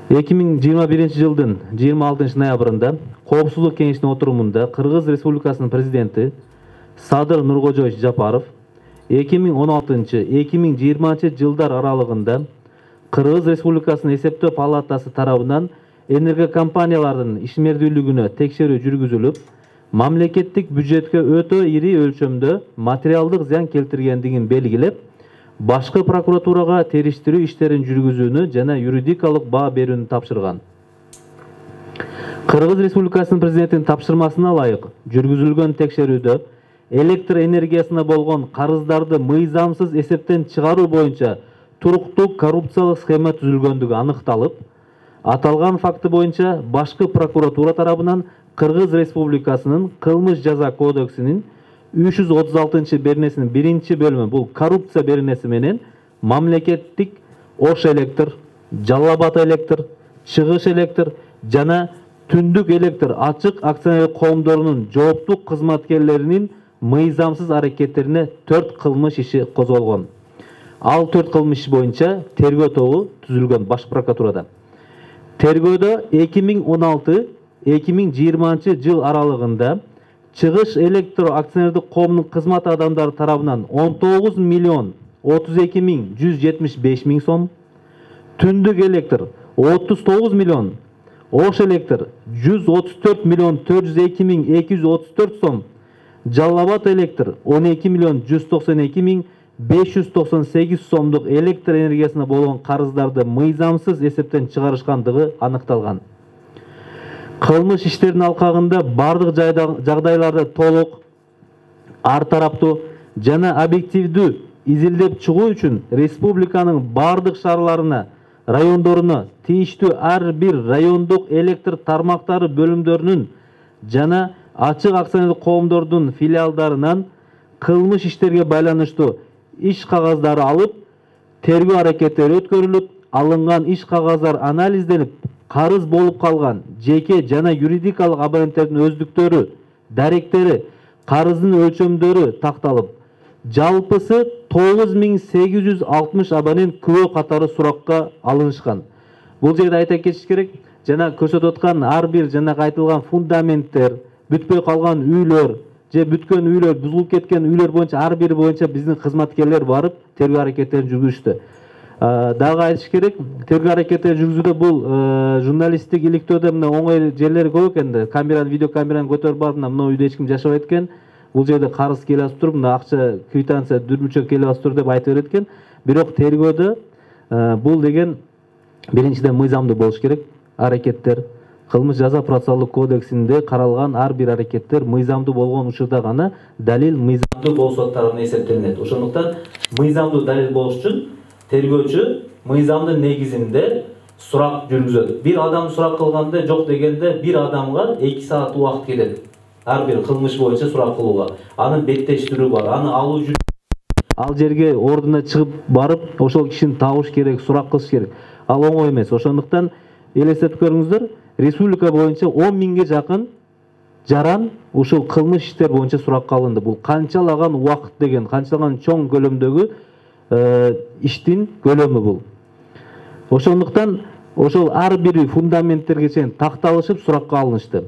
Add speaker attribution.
Speaker 1: 2021-жылдын 26-ноябрында Коопсуздук кеңешинин отурумунда Кыргыз Республикасынын президенти Садыр Нуркожоевич Жапаров 2016-2020 жылдар аралыгында Кыргыз Республикасынын эсептөө палатасы тарабынан энергокомпаниялардын ишмердүүлүгүнө текшерүү жүргүзүлүп, мамлекеттик бюджетке өтө ири өлчөмдө материалдык зыян келтиргендигин белгилеп, башкы прокуратурага териштирүү иштерин жүргүзүүнү жана юридикалык баа берүүнү тапшырган. Кыргыз Республикасынын президентинин тапшырмасына ылайык жүргүзүлгөн текшерүүдө электр энергиясына болгон карыздарды мыйзамсыз эсептен чыгаруу боюнча туруктуу коррупциялык схема түзүлгөндүгү аныкталып, аталган факты боюнча башкы прокуратура тарабынан Кыргыз Республикасынын кылмыш жаза кодексинин 336 беренесинин 1-бөлүмү, бул коррупция беренеси менен мамлекеттик Ош электр, Жалал Абад электр, Чыгыш электр жана Түндүк электр ачык акционерлик коомдорунун жооптуу кызматкерлеринин мыйзамсыз аракеттерине 4 кылмыш иши козголгон. Ал 4 кылмыш иши боюнча тергөө тобу түзүлгөн Баш прокуратурада. Тергөөдө 2016-2020 жыл аралыгында Чыгыш электр акционердик коомунун кызмат адамдары тарабынан 19 миллион 32 миң 175 миң сом, Түндүк электр 39 миллион, Ош электр 134 миллион 402 миң 234 сом, Жалал Абад электр 12 миллион 192 миң 598 сомдук электр энергиясына болгон карыздарды мыйзамсыз эсептен чыгарышкандыгы аныкталган. Кылмыш иштердин алкагында бардык жагдайларды толук, ар тараптуу жана объективдүү изилдеп чыгуу үчүн республиканын бардык шаарларына, райондоруна тийиштүү ар бир райондук электр тармактары бөлүмдөрүнүн жана ачык акционерлик коомдордун филиалдарынан кылмыш иштерге байланыштуу иш кагаздары алып, тергөө аракеттери өткөрүлүп, алынган иш кагаздар анализденип, карыз болуп калган жеке жана юридикалык абоненттердин өздүктөрү, даректери, карыздын өлчөмдөрү такталып, жалпысы 9860 абонент күбө катары суракка алынышкан. Бул жерде айта кетиш керек, жана көрсөтүп аткан ар бир жана айтылган фундаменттер, бүтпөй калган үйлөр, же бүткөн үйлөр, бузулуп кеткен үйлөр боюнча ар бири боюнча биздин кызматкерлер барып тергөө аракеттерин жүргүздү. Дагы айтыш керек, тергөө аракеттери жүргүзүүдө бул журналисттик иликтөөдө мына оңой жерлери көп экен. Камераны, видеокамераны көтөрүп барып, мына үйдө эч ким жашабайт экен. Бул жерде карыз келип атыптыр, мына акча, квитанция, дүрбүчөк келип атыптыр деп айтып берет экен. Бирок тергөөдө бул деген биринчиден мыйзамдуу болуш керек. Аракеттер Кылмыш жаза процессуалдык кодексинде каралган ар бир аракеттер мыйзамдуу болгон учурда гана далил мыйзамдуу болуш тарабынан эсептелинет. Ошондуктан мыйзамдуу далил болуш үчүн тергөөчү мыйзамдын негизинде сурак жүргүзөт. Бир адам сурак кылганда жок дегенде бир адамга 2 саат убакыт кетет. Ар бир кылмыш боюнча сурак кылууга. Анын беттештирүү бар. Аны алуу жүрүп, ал жерге ордуна чыгып барып, ошол кишини табыш керек, сурак кылыш керек. Ал оңой эмес. Ошондуктан элестетип көрүңүздөр, республика боюнча 10 миңге жакын жаран ушул кылмыш иштер боюнча суракка алынды. Бул канчалаган убакыт деген, канчалаган чоң көлөмдөгү иштин көлөмү бул. Ошондуктан ошол ар бири фундаменттерге чейин такталышып суракка алынышты.